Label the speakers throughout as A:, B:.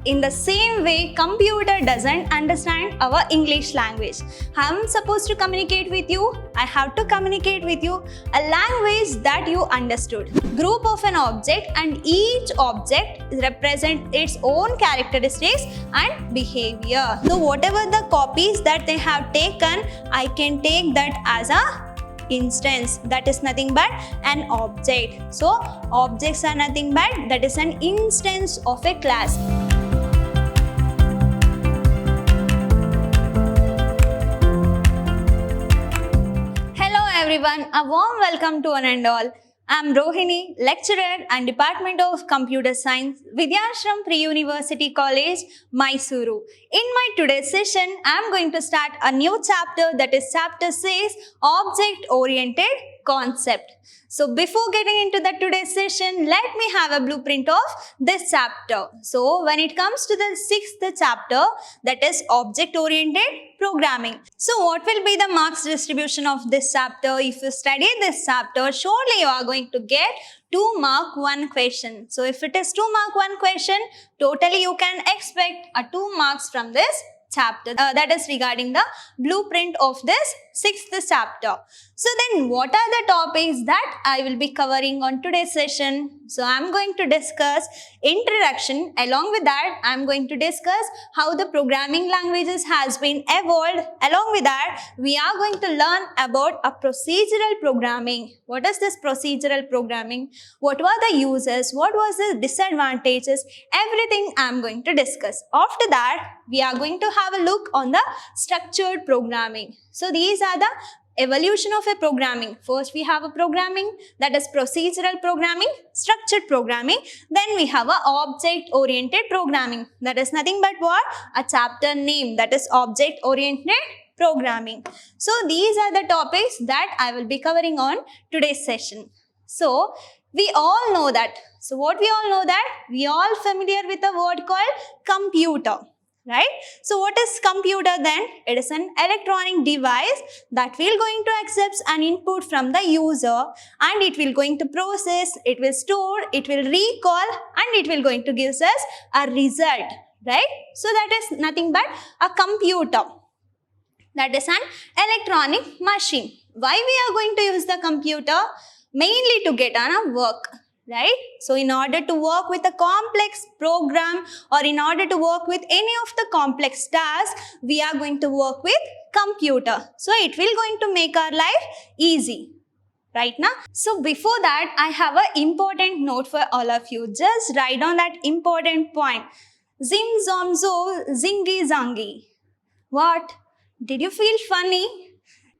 A: In the same way, computer doesn't understand our English language. I'm supposed to communicate with you. I have to communicate with you a language that you understood. Group of an object, and each object represents its own characteristics and behavior. So whatever the copies that they have taken, I can take that as a instance. That is nothing but an object. So objects are nothing but that is an instance of a class. Hello everyone, a warm welcome to one and all. I am Rohini, lecturer and Department of Computer Science, Vidyashram Pre-University College, Mysuru. In my today's session, I am going to start a new chapter, that is chapter 6, Object-Oriented Concept. So before getting into the today's session, let me have a blueprint of this chapter. So when it comes to the 6th chapter, that is Object-Oriented Programming. So what will be the marks distribution of this chapter? If you study this chapter, surely you are going to get 2 mark 1 question. So if it is 2 mark 1 question, totally you can expect a 2 marks from this chapter. That is regarding the blueprint of this 6th chapter. So then what are the topics that I will be covering on today's session? So I am going to discuss introduction. Along with that, I am going to discuss how the programming languages has been evolved. Along with that, we are going to learn about a procedural programming. What is this procedural programming? What were the uses? What was the disadvantages? Everything I am going to discuss. After that, we are going to have a look on the structured programming. So these are the evolution of a programming. First we have a programming, that is procedural programming, structured programming. Then we have a object-oriented programming. That is nothing but what? A chapter name, that is object-oriented programming. So these are the topics that I will be covering on today's session. So we all know that. So what we all know that? We all familiar with a word called computer. Right? So what is computer then? It is an electronic device that will going to accept an input from the user, and it will going to process, it will store, it will recall, and it will going to give us a result. Right? So that is nothing but a computer. That is an electronic machine. Why we are going to use the computer? Mainly to get on a work. Right? So in order to work with a complex program, or in order to work with any of the complex tasks, we are going to work with computer. So it will going to make our life easy. Right now? So before that, I have an important note for all of you. Just write down that important point. Zim zom zo zingy zangy. What? Did you feel funny?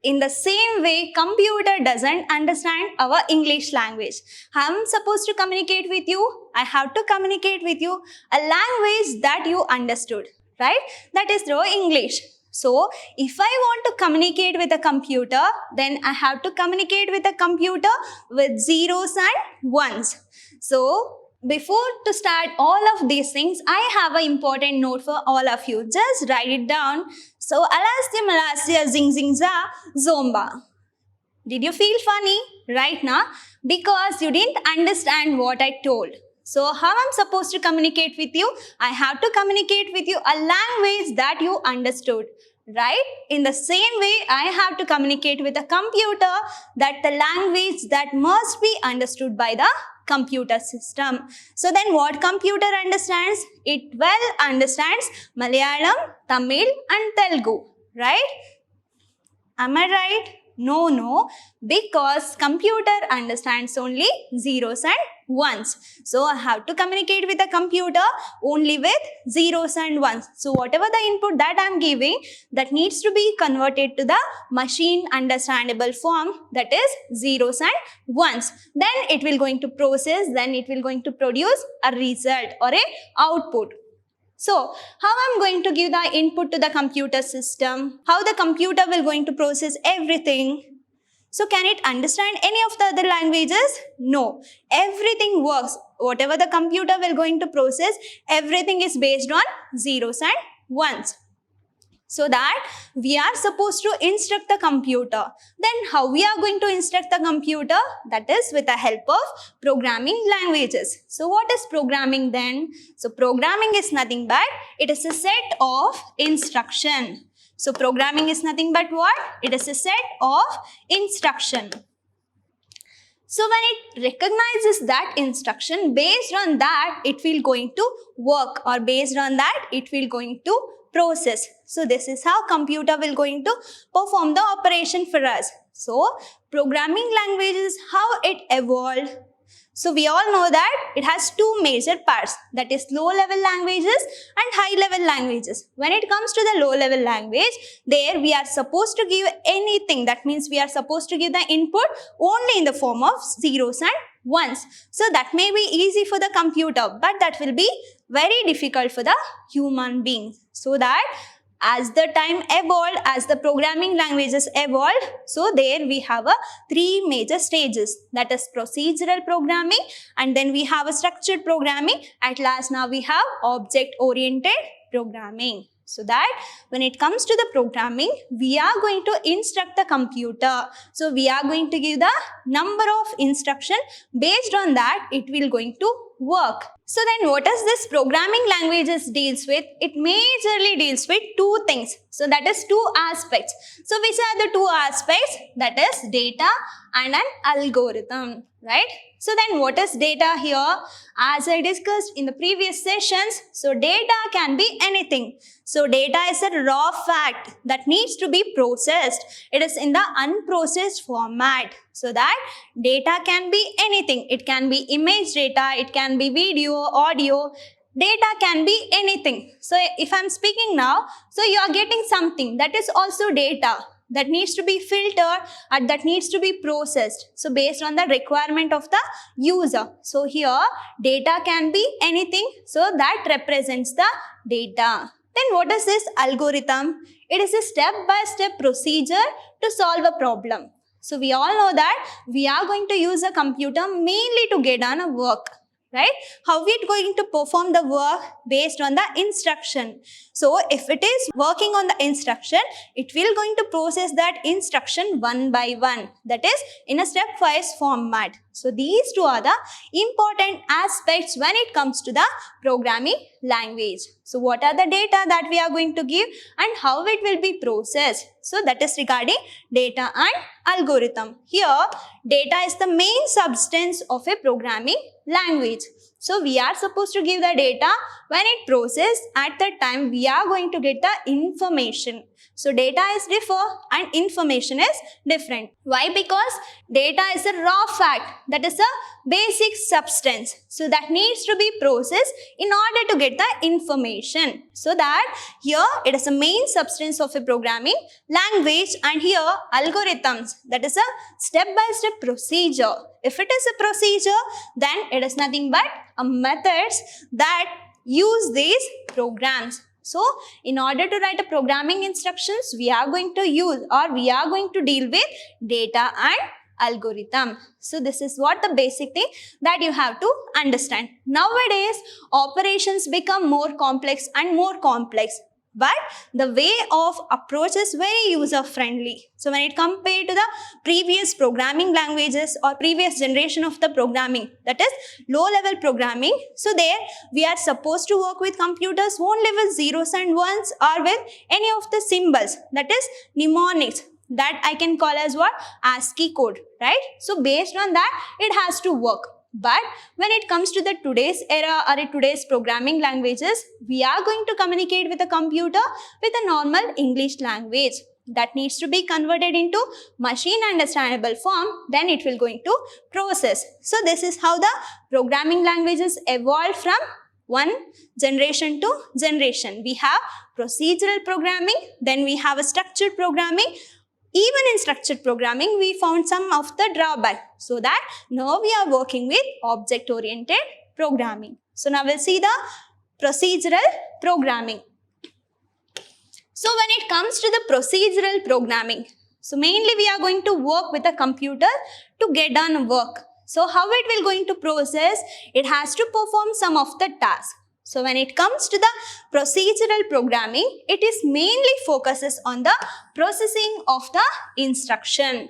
A: In the same way, computer doesn't understand our English language. I'm supposed to communicate with you. I have to communicate with you a language that you understood, right? That is through English. So, if I want to communicate with a computer, then I have to communicate with a computer with zeros and ones. So, before to start all of these things, I have an important note for all of you. Just write it down. So, alasya malasya zing zing za zomba. Did you feel funny right now? Because you didn't understand what I told. So, how I'm supposed to communicate with you? I have to communicate with you a language that you understood. Right? In the same way, I have to communicate with a computer that the language that must be understood by the computer system. So then what computer understands? It well understands Malayalam, Tamil and Telugu. Right? Am I right? No, because computer understands only zeros and ones. So I have to communicate with the computer only with zeros and ones. So whatever the input that I am giving, that needs to be converted to the machine understandable form, that is zeros and ones. Then it will going to process, then it will going to produce a result or a output. So, how I'm going to give the input to the computer system, how the computer will going to process everything. So, can it understand any of the other languages? No. Everything works. Whatever the computer will going to process, everything is based on zeros and ones. So that we are supposed to instruct the computer. Then how we are going to instruct the computer? That is with the help of programming languages. So what is programming then? So programming is nothing but it is a set of instruction. So programming is nothing but what? It is a set of instruction. So when it recognizes that instruction, based on that it will going to work, or based on that it will going to process. So this is how computer will going to perform the operation for us. So programming language is how it evolved. So we all know that it has two major parts, that is low level languages and high level languages. When it comes to the low level language, there we are supposed to give anything. That means we are supposed to give the input only in the form of zeros and ones. So that may be easy for the computer, but that will be very difficult for the human beings. So that as the time evolved, as the programming languages evolved, so there we have three major stages, that is procedural programming, and then we have a structured programming, at last now we have object oriented programming. So that when it comes to the programming, we are going to instruct the computer. So we are going to give the number of instruction, based on that it will going to work. So then what does this programming languages deals with? It majorly deals with two things. So that is two aspects. So which are the two aspects? That is data and an algorithm, right? So then what is data here? As I discussed in the previous sessions, so data can be anything. So data is a raw fact that needs to be processed. It is in the unprocessed format. So that data can be anything. It can be image data, it can be video, audio. Data can be anything. So if I'm speaking now, so you are getting something that is also data, that needs to be filtered and that needs to be processed. So based on the requirement of the user. So here data can be anything. So that represents the data. Then what is this algorithm? It is a step-by-step procedure to solve a problem. So we all know that we are going to use a computer mainly to get on a work, right? How we are going to perform the work? Based on the instruction. So if it is working on the instruction, it will going to process that instruction one by one. That is in a stepwise format. So these two are the important aspects when it comes to the programming language. So what are the data that we are going to give and how it will be processed? So that is regarding data and algorithm. Here data is the main substance of a programming language. So we are supposed to give the data. When it processes, at that time we are going to get the information. So data is different and information is different. Why? Because data is a raw fact, that is a basic substance. So that needs to be processed in order to get the information. So that here it is a main substance of a programming language, and here algorithms, that is a step-by-step procedure. If it is a procedure, then it is nothing but a methods that use these programs. So in order to write a programming instructions, we are going to use, or we are going to deal with data and algorithm. So this is what the basic thing that you have to understand. Nowadays, operations become more complex and more complex. But the way of approach is very user friendly. So when it compared to the previous programming languages or previous generation of the programming, that is low level programming, so there we are supposed to work with computers only with zeros and ones or with any of the symbols, that is mnemonics, that I can call as what? ASCII code, right? So based on that it has to work. But when it comes to the today's era or today's programming languages, we are going to communicate with a computer with a normal English language that needs to be converted into machine understandable form, then it will going to process. So this is how the programming languages evolved from one generation to generation. We have procedural programming, then we have a structured programming. Even in structured programming, we found some of the drawback. So that now we are working with object-oriented programming. So now we'll see the procedural programming. So when it comes to the procedural programming, so mainly we are going to work with a computer to get done work. So how it will going to process? It has to perform some of the tasks. So when it comes to the procedural programming, it is mainly focuses on the processing of the instruction.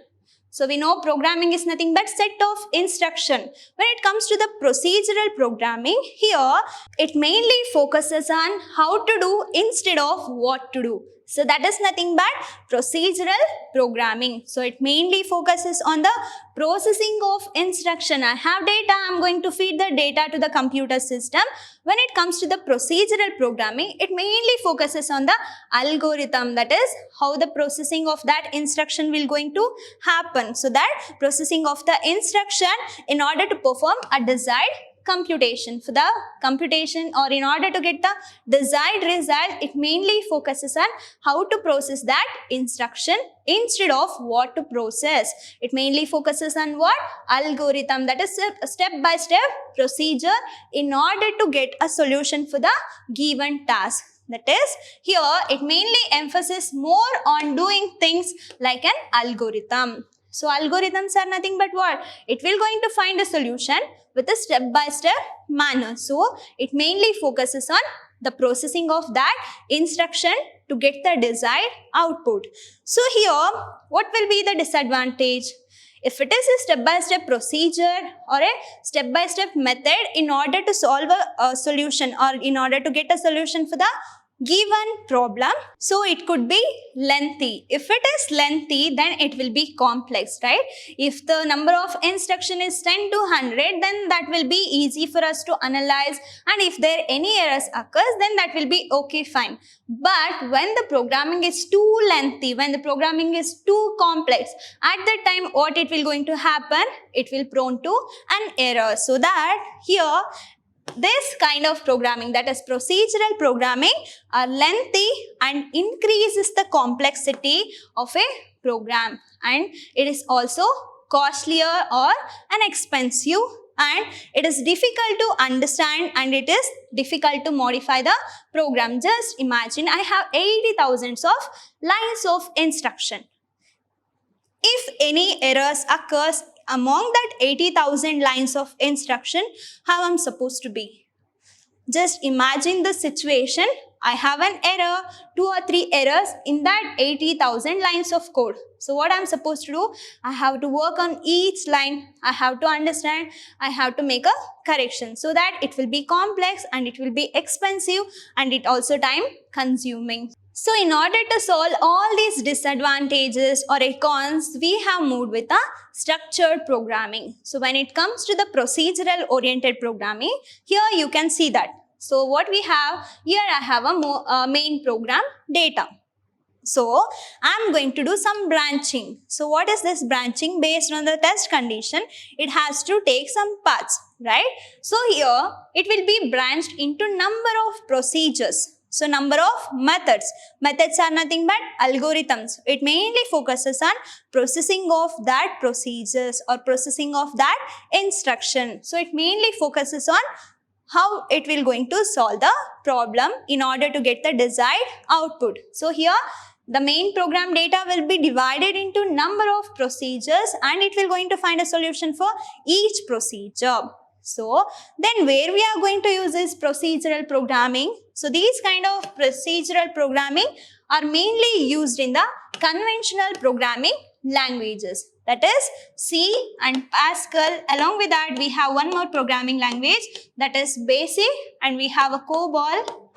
A: So we know programming is nothing but set of instruction. When it comes to the procedural programming, here it mainly focuses on how to do instead of what to do. So that is nothing but procedural programming. So it mainly focuses on the processing of instruction. I have data, I am going to feed the data to the computer system. When it comes to the procedural programming, it mainly focuses on the algorithm, that is how the processing of that instruction will going to happen. So that processing of the instruction in order to perform a desired computation. For the computation or in order to get the desired result, it mainly focuses on how to process that instruction instead of what to process. It mainly focuses on what? Algorithm, that is a step-by-step procedure in order to get a solution for the given task. That is, here it mainly emphasizes more on doing things like an algorithm. So algorithms are nothing but what? It will going to find a solution with a step-by-step manner. So it mainly focuses on the processing of that instruction to get the desired output. So here, what will be the disadvantage? If it is a step-by-step procedure or a step-by-step method in order to solve a solution or in order to get a solution for the given problem, so it could be lengthy. If it is lengthy, then it will be complex, right? If the number of instruction is 10 to 100, then that will be easy for us to analyze, and if there any errors occurs, then that will be okay, fine. But when the programming is too lengthy, when the programming is too complex, at that time what it will going to happen? It will prone to an error. So that here this kind of programming, that is procedural programming, are lengthy and increases the complexity of a program, and it is also costlier or an expensive, and it is difficult to understand and it is difficult to modify the program. Just imagine I have 80,000 of lines of instruction. If any errors occurs among that 80,000 lines of instruction, how I'm supposed to be? Just imagine the situation. I have an error, 2 or 3 errors in that 80,000 lines of code. So what I'm supposed to do? I have to work on each line. I have to understand. I have to make a correction, so that it will be complex and it will be expensive and it also time consuming. So in order to solve all these disadvantages or cons, we have moved with a structured programming. So when it comes to the procedural oriented programming, here you can see that. So what we have, here I have a main program data. So I'm going to do some branching. So what is this branching? Based on the test condition, it has to take some paths, right? So here it will be branched into number of procedures. So number of methods. Methods are nothing but algorithms. It mainly focuses on processing of that procedures or processing of that instruction. So it mainly focuses on how it will going to solve the problem in order to get the desired output. So here the main program data will be divided into number of procedures and it will going to find a solution for each procedure. So then where we are going to use this procedural programming? So these kind of procedural programming are mainly used in the conventional programming languages. That is C and Pascal. Along with that, we have one more programming language, that is BASIC, and we have a COBOL,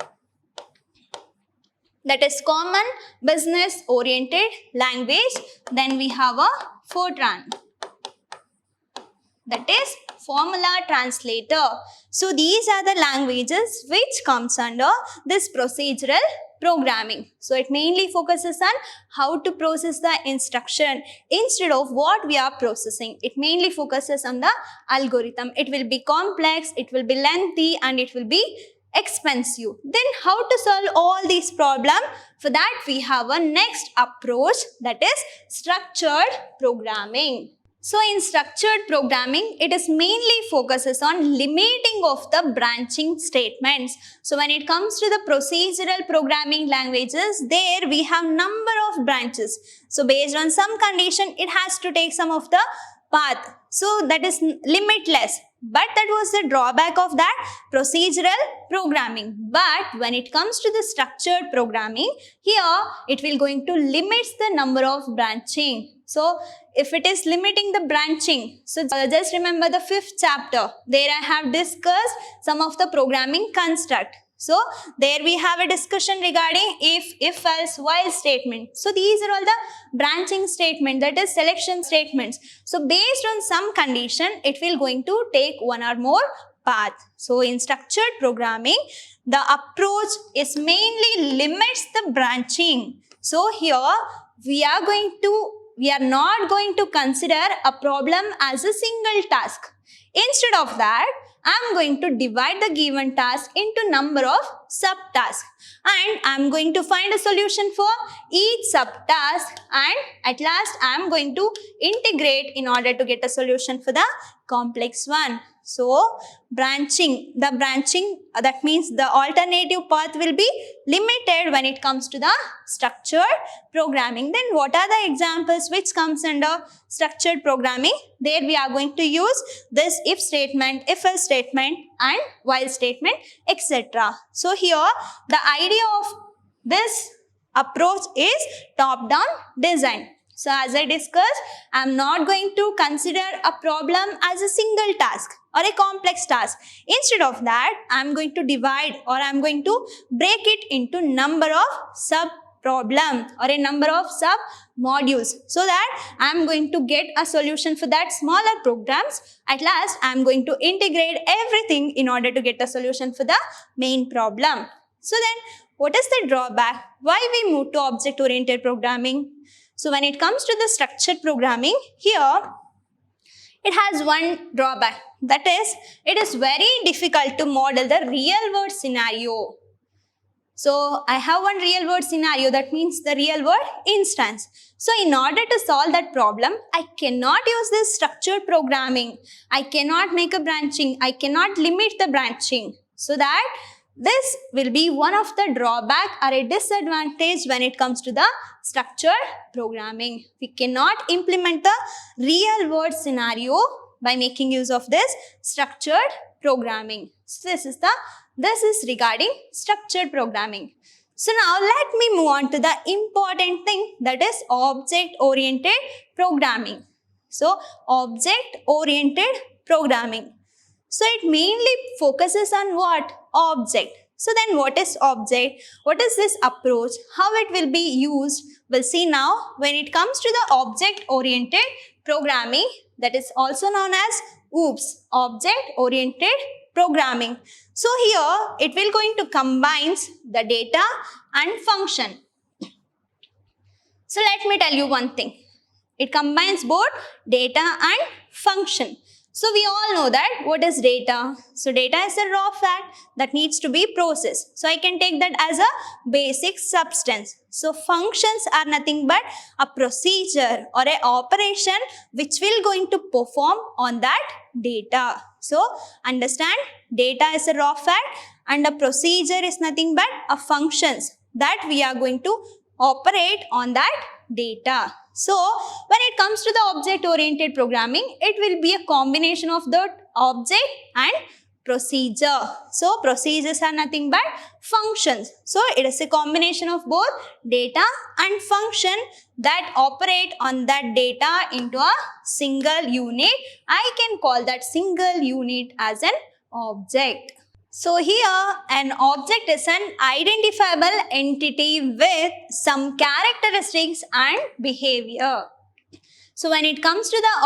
A: that is Common Business Oriented Language. Then we have a Fortran, that is Formula Translator. So these are the languages which comes under this procedural programming. So it mainly focuses on how to process the instruction instead of what we are processing. It mainly focuses on the algorithm. It will be complex, it will be lengthy, and it will be expensive. Then how to solve all these problems? For that we have a next approach, that is structured programming. So in structured programming, it is mainly focuses on limiting of the branching statements. So when it comes to the procedural programming languages, there we have number of branches. So based on some condition, it has to take some of the path. So that is limitless. but that was the drawback of that procedural programming. But when it comes to the structured programming, here it will going to limit the number of branching. So if it is limiting the branching, so just remember the 5th chapter, there I have discussed some of the programming construct. So there we have a discussion regarding if else, while statement. So these are all the branching statement, that is selection statements. So based on some condition, it will going to take one or more path. So in structured programming, the approach is mainly limits the branching. So here we are not going to consider a problem as a single task. Instead of that, I am going to divide the given task into number of subtasks, and I am going to find a solution for each subtask, and at last I am going to integrate in order to get a solution for the complex one. So branching, that means the alternative path will be limited when it comes to the structured programming. Then what are the examples which comes under structured programming? There we are going to use this if statement, if else statement and while statement, etc. So here the idea of this approach is top-down design. So as I discussed, I am not going to consider a problem as a single task or a complex task. Instead of that, I am going to divide, or I am going to break it into number of sub-problem or a number of sub-modules, so that I am going to get a solution for that smaller programs. At last, I am going to integrate everything in order to get a solution for the main problem. So then, what is the drawback? Why we move to object-oriented programming? So when it comes to the structured programming, here it has one drawback, that is, it is very difficult to model the real world scenario. So I have one real world scenario, that means the real world instance. So in order to solve that problem, I cannot use this structured programming. I cannot make a branching. I cannot limit the branching. So that this will be one of the drawback or a disadvantage when it comes to the structured programming. We cannot implement the real world scenario by making use of this structured programming. So this is regarding structured programming. So now let me move on to the important thing, that is object-oriented programming. So object-oriented programming. So it mainly focuses on what? Object. So then what is object? What is this approach? How it will be used? We'll see now when it comes to the object-oriented programming, that is also known as OOPS, object-oriented programming. So here it will going to combine the data and function. So let me tell you one thing. It combines both data and function. So we all know that what is data. So data is a raw fact that needs to be processed. So I can take that as a basic substance. So functions are nothing but a procedure or an operation which will going to perform on that data. So understand, data is a raw fact and a procedure is nothing but a functions that we are going to operate on that data. So when it comes to the object-oriented programming, it will be a combination of the object and procedure. So procedures are nothing but functions. So it is a combination of both data and function that operate on that data into a single unit. I can call that single unit as an object. So here an object is an identifiable entity with some characteristics and behavior. So when it comes to the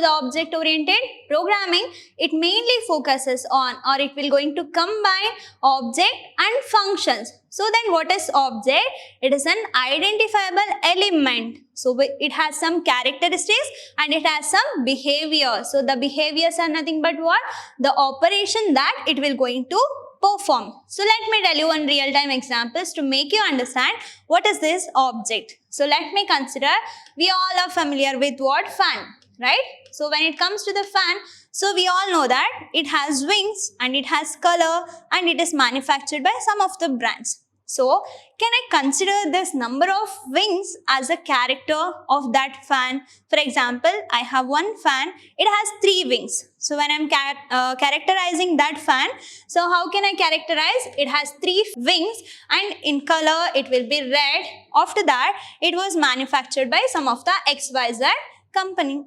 A: object-oriented programming, it mainly focuses on, or it will going to combine object and functions. So then what is object? It is an identifiable element. So it has some characteristics and it has some behavior. So the behaviors are nothing but what? The operation that it will going to perform. So let me tell you one real-time examples to make you understand what is this object. So let me consider, we all are familiar with what? Fan, right? So when it comes to the fan, so we all know that it has wings and it has color and it is manufactured by some of the brands. So can I consider this number of wings as a character of that fan? For example, I have one fan, it has 3 wings. So when I'm characterizing that fan, so how can I characterize? It has 3 wings and in color it will be red. After that, it was manufactured by some of the XYZ company.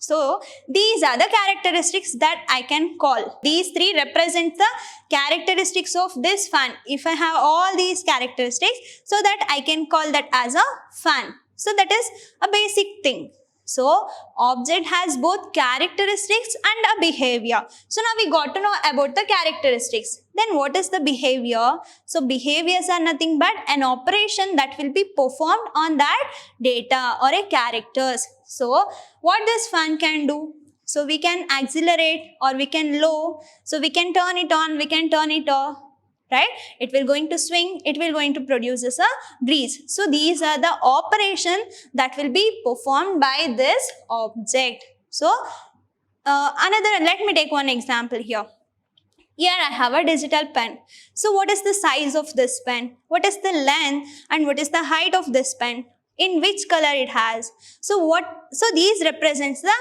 A: So these are the characteristics that I can call. These 3 represent the characteristics of this fan. If I have all these characteristics, so that I can call that as a fan. So that is a basic thing. So object has both characteristics and a behavior. So now we got to know about the characteristics. Then what is the behavior? So behaviors are nothing but an operation that will be performed on that data or a characters. So what this fan can do? So we can accelerate or we can low. So we can turn it on, we can turn it off. Right? It will going to swing, it will going to produce as a breeze. So these are the operation that will be performed by this object. So let me take one example here. Here I have a digital pen. So what is the size of this pen? What is the length and what is the height of this pen? In which color it has? So these represents the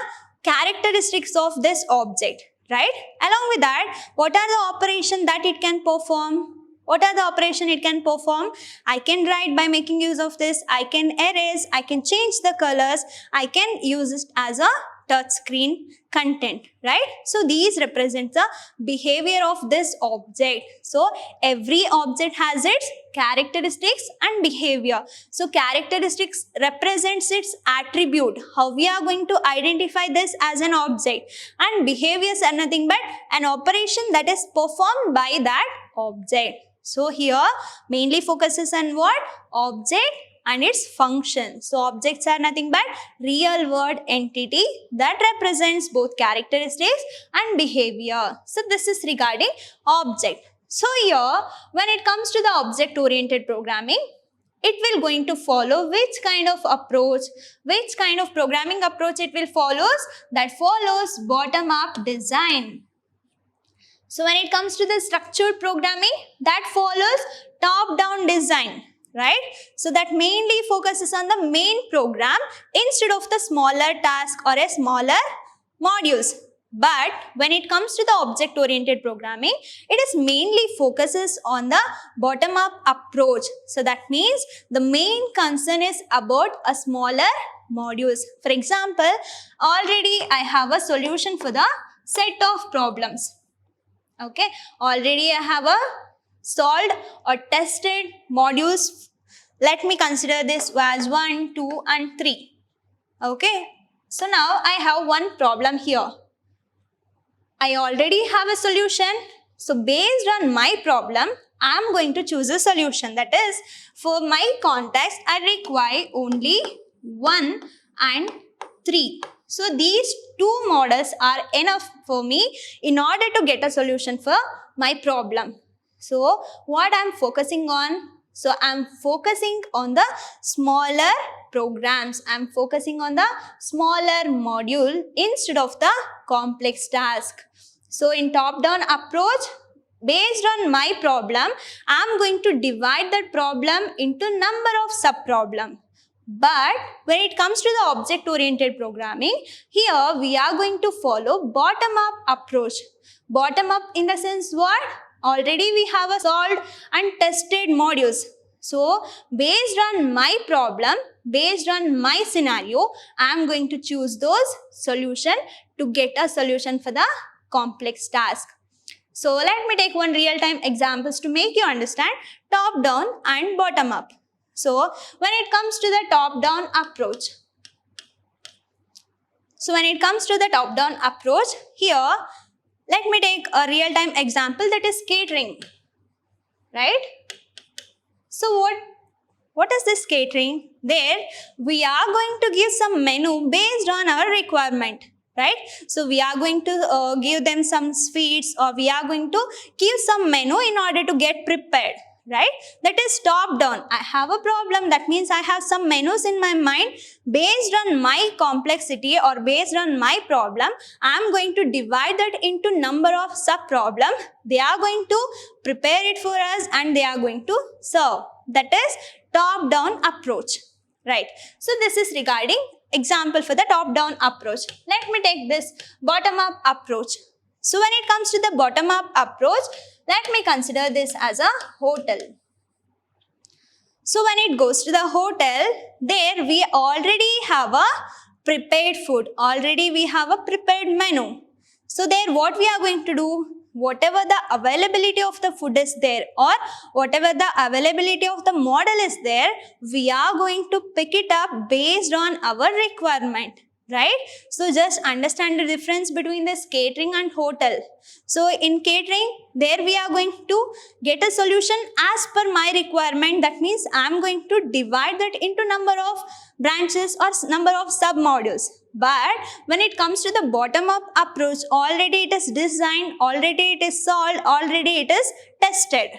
A: characteristics of this object. Right? Along with that, what are the operation that it can perform? What are the operation it can perform? I can write by making use of this. I can erase. I can change the colors. I can use it as a touch screen content, right? So these represent the behavior of this object. So every object has its characteristics and behavior. So characteristics represents its attribute, how we are going to identify this as an object, and behaviors are nothing but an operation that is performed by that object. So here mainly focuses on what? Object and its function. So objects are nothing but real world entity that represents both characteristics and behavior. So this is regarding object. So here when it comes to the object oriented programming, it will going to follow which kind of approach, which kind of programming approach it will follows? That follows bottom up design. So when it comes to the structured programming, that follows top down design. Right? So that mainly focuses on the main program instead of the smaller task or a smaller modules. But when it comes to the object-oriented programming, it is mainly focuses on the bottom-up approach. So that means the main concern is about a smaller modules. For example, already I have a solution for the set of problems. Okay, already I have a solved or tested modules. Let me consider this as 1, 2 and 3. Okay. So now I have one problem here. I already have a solution. So based on my problem, I am going to choose a solution. That is, for my context, I require only 1 and 3. So these 2 models are enough for me in order to get a solution for my problem. So what I'm focusing on? So I'm focusing on the smaller programs. I'm focusing on the smaller module instead of the complex task. So in top-down approach, based on my problem, I'm going to divide that problem into number of sub-problems. But when it comes to the object-oriented programming, here we are going to follow bottom-up approach. Bottom-up in the sense what? Already we have a solved and tested modules. So based on my problem, based on my scenario, I am going to choose those solutions to get a solution for the complex task. So let me take one real-time examples to make you understand top-down and bottom-up. So when it comes to the top-down approach, here let me take a real-time example, that is catering, right? So what is this catering? There we are going to give some menu based on our requirement, right? So we are going to give them some sweets, or we are going to give some menu in order to get prepared, right? That is top down. I have a problem, that means I have some menus in my mind. Based on my complexity or based on my problem, I am going to divide that into number of sub problem. They are going to prepare it for us and they are going to serve. That is top down approach, right? So this is regarding example for the top down approach. Let me take this bottom up approach. So when it comes to the bottom up approach, let me consider this as a hotel. So when it goes to the hotel, there we already have a prepared food. Already we have a prepared menu. So there what we are going to do, whatever the availability of the food is there or whatever the availability of the model is there, we are going to pick it up based on our requirement. Right? So just understand the difference between this catering and hotel. So in catering, there we are going to get a solution as per my requirement. That means I am going to divide that into number of branches or number of sub-modules. But when it comes to the bottom-up approach, already it is designed, already it is solved, already it is tested.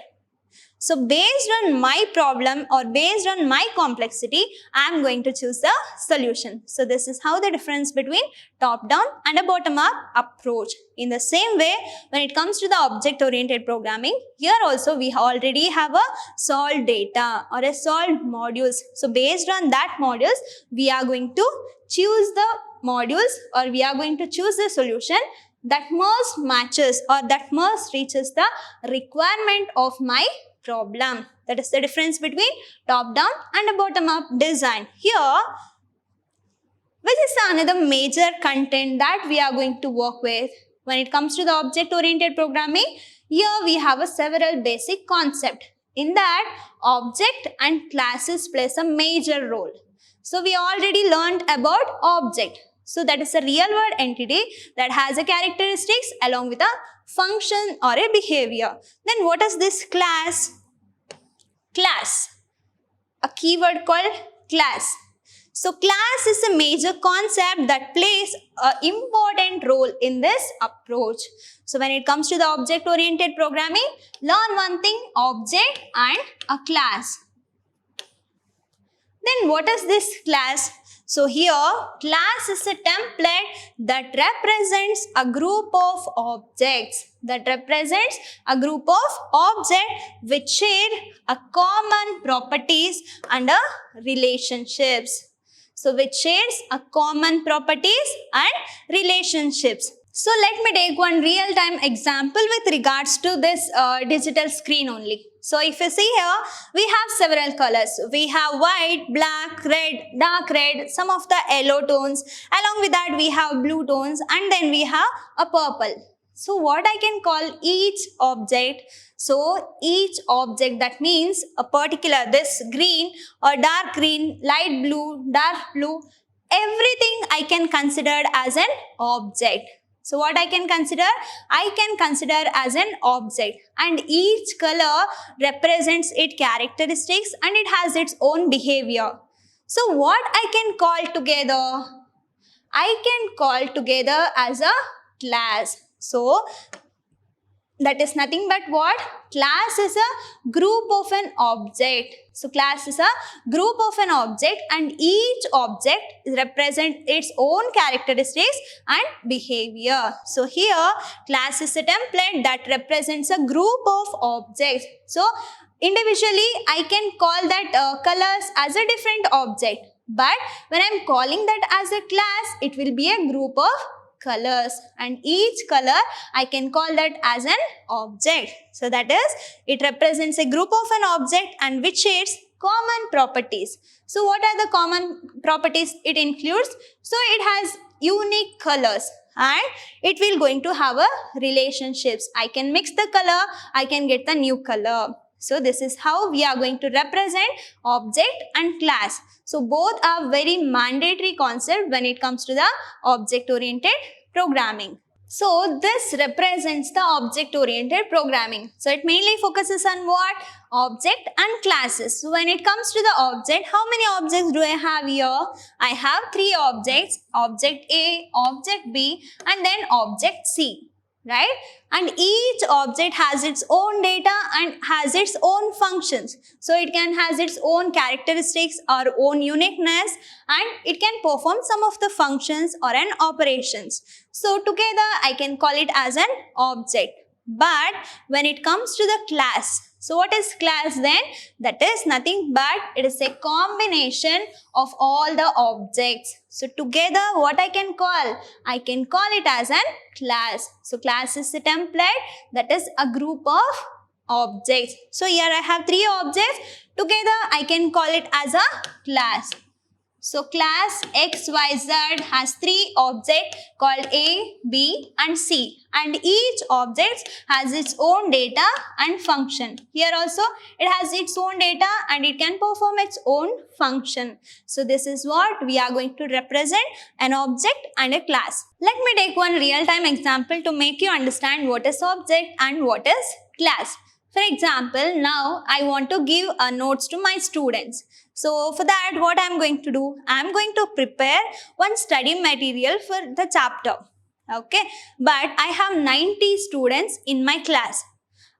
A: So based on my problem or based on my complexity, I am going to choose the solution. So this is how the difference between top-down and a bottom-up approach. In the same way, when it comes to the object-oriented programming, here also we already have a solved data or a solved modules. So based on that modules, we are going to choose the modules or we are going to choose the solution that most matches or that most reaches the requirement of my problem. That is the difference between top-down and a bottom-up design. Here, which is another major content that we are going to work with. When it comes to the object-oriented programming, here we have a several basic concepts. In that, object and classes plays a major role. So we already learned about object. So that is a real world entity that has a characteristics along with a function or a behavior. Then what is this class? Class. A keyword called class. So class is a major concept that plays an important role in this approach. So when it comes to the object oriented programming, learn one thing, object and a class. Then what is this class? So here, class is a template that represents a group of objects. Which share a common properties and relationships. So which shares a common properties and relationships. So let me take one real-time example with regards to this digital screen only. So if you see here, we have several colors. We have white, black, red, dark red, some of the yellow tones. Along with that, we have blue tones and then we have a purple. So what I can call each object? So each object, that means a particular, this green or dark green, light blue, dark blue, everything I can consider as an object. So what I can consider? I can consider as an object, and each color represents its characteristics and it has its own behavior. So what I can call together? I can call together as a class. So that is nothing but what? Class is a group of an object. So class is a group of an object and each object represents its own characteristics and behavior. So here class is a template that represents a group of objects. So individually I can call that colors as a different object. But when I am calling that as a class, it will be a group of colors, and each color I can call that as an object. So that is, it represents a group of an object and which shares common properties. So what are the common properties it includes? So it has unique colors and it will going to have a relationships. I can mix the color, I can get the new color. So this is how we are going to represent object and class. So both are very mandatory concept when it comes to the object-oriented programming. So this represents the object-oriented programming. So it mainly focuses on what? Object and classes. So when it comes to the object, how many objects do I have here? I have 3 objects, object A, object B and then object C. right? And each object has its own data and has its own functions. So it can has its own characteristics or own uniqueness, and it can perform some of the functions or an operations. So together I can call it as an object. But when it comes to the class, so what is class then? That is nothing but it is a combination of all the objects. So together what I can call? I can call it as an class. So class is a template, that is a group of objects. So here I have 3 objects. Together I can call it as a class. So class XYZ has 3 objects called A, B and C, and each object has its own data and function. Here also it has its own data and it can perform its own function. So this is what we are going to represent an object and a class. Let me take one real-time example to make you understand what is object and what is class. For example, now I want to give notes to my students. So for that, what I am going to do? I am going to prepare one study material for the chapter. Okay, but I have 90 students in my class.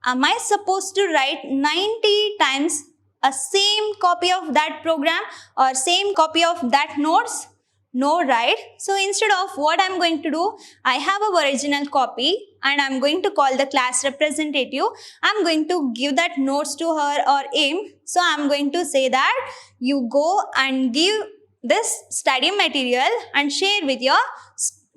A: Am I supposed to write 90 times a same copy of that program or same copy of that notes? No, right? So instead of what I'm going to do, I have a original copy and I'm going to call the class representative. I'm going to give that notes to her or him. So I'm going to say that you go and give this study material and share with your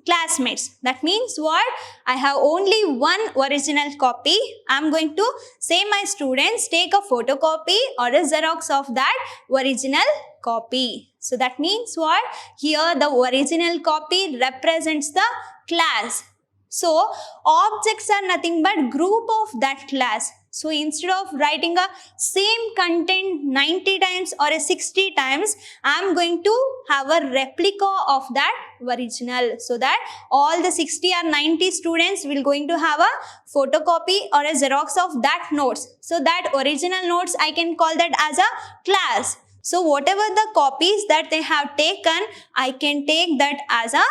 A: classmates. That means what? I have only one original copy. I'm going to say my students take a photocopy or a Xerox of that original copy. So that means what? Here the original copy represents the class. So objects are nothing but group of that class. So instead of writing a same content 90 times or a 60 times, I am going to have a replica of that original, so that all the 60 or 90 students will going to have a photocopy or a Xerox of that notes. So that original notes I can call that as a class. So whatever the copies that they have taken, I can take that as a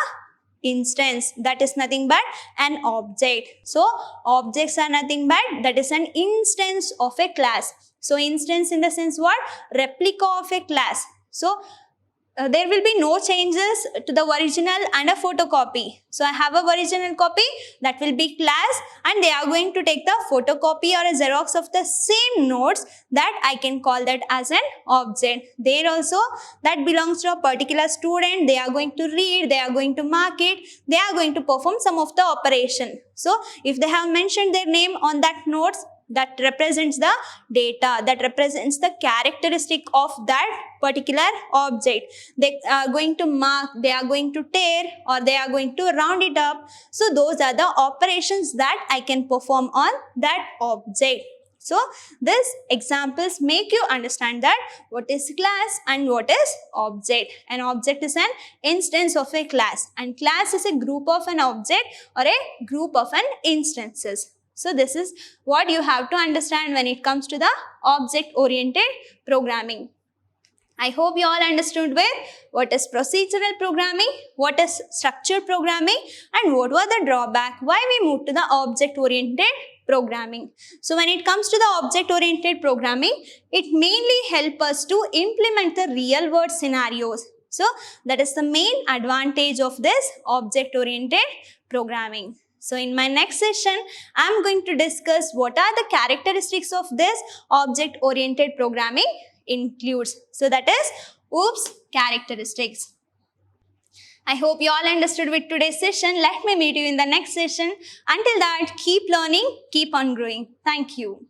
A: instance. That is nothing but an object. So objects are nothing but that is an instance of a class. So instance in the sense what? Replica of a class. So there will be no changes to the original and a photocopy. So I have a original copy, that will be class, and they are going to take the photocopy or a Xerox of the same notes, that I can call that as an object. There also that belongs to a particular student. They are going to read, they are going to mark it, they are going to perform some of the operation. So if they have mentioned their name on that notes, that represents the data, that represents the characteristic of that particular object. They are going to mark, they are going to tear, or they are going to round it up. So those are the operations that I can perform on that object. So these examples make you understand that what is class and what is object. An object is an instance of a class, and class is a group of an object or a group of an instances. So this is what you have to understand when it comes to the object-oriented programming. I hope you all understood with what is procedural programming, what is structured programming, and what were the drawbacks, why we moved to the object-oriented programming. So when it comes to the object-oriented programming, it mainly helps us to implement the real-world scenarios. So that is the main advantage of this object-oriented programming. So in my next session, I am going to discuss what are the characteristics of this object-oriented programming includes. So that is OOPS characteristics. I hope you all understood with today's session. Let me meet you in the next session. Until that, keep learning, keep on growing. Thank you.